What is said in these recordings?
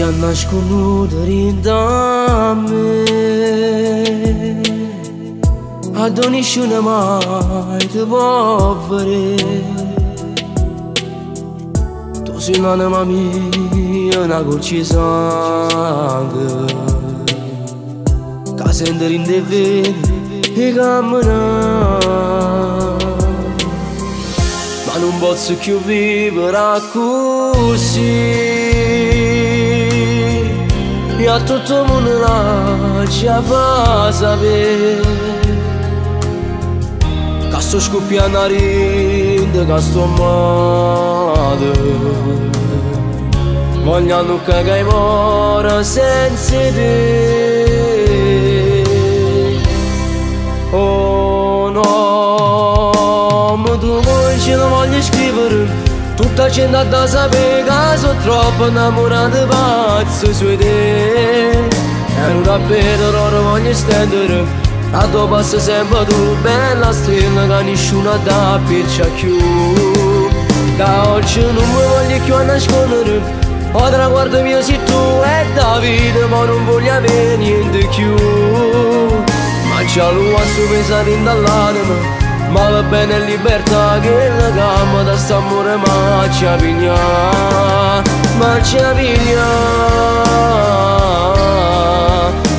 ha nasconuto da me, ad nessuno mai ti può vedere. Tu sei l'anima mia, una goccia di sangue che sente in te vedi e cammina. Ma non posso più vivere così, e a tutto il mondo la ci fa sapere che sto scoppiando a rinde, che sto amando, vogliono che muore senza te. Oh no, ma tu vuoi ce la voglio scrivere, tutta gente da sapere che sono troppo innamorato pazzo su di te. E non davvero ora voglio stendere, a tu passa sempre tu, bella stella che nessuno da piccia più. Da oggi non mi voglio più nascondere, o traguardo mio sei tu e da vita, ma non voglio avere niente più. Ma già lo sto pensando dall'anima, ma va bene libertà che la gamma da st'amore ma ci piglia, ma ci piglia,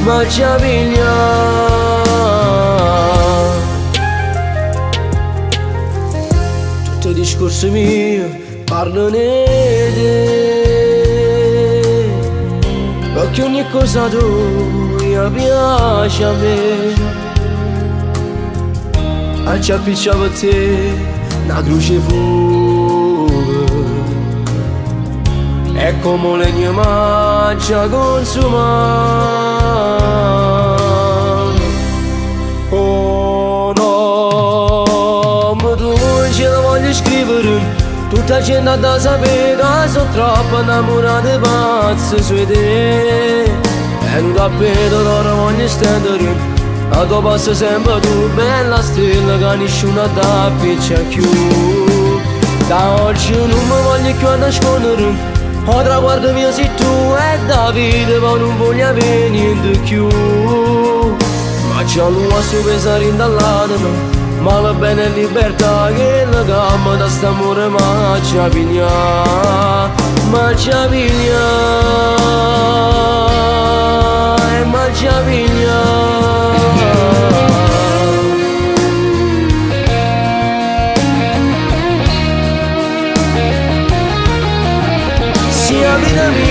ma ci piglia. Tutti i discorsi miei parlano di te, perché ogni cosa tua piace a me. Ci appicciava a te una croce fuga, è come legno mangia consuma. Oh no, ma tu ce la voglio scrivere, tutta gente da sapere che sono troppo innamorato pazzo su di te. E non davvero ora voglio stendere, a tu passa sempre tu, bella stella che nessuno da piccia più. Da oggi non mi voglio più nascondere, o traguardo mio sei tu e da vita, ma non voglio avere niente più. Ma già lo sto pensare dall'anima, ma va bene libertà che la gamma da st'amore ma ci piglia, ma ci piglia, e ma ci piglia. Sia vita mia,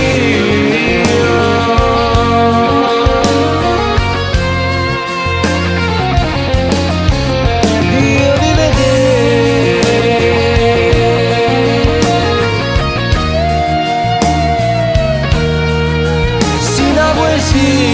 io vi vedere, sia la poesia.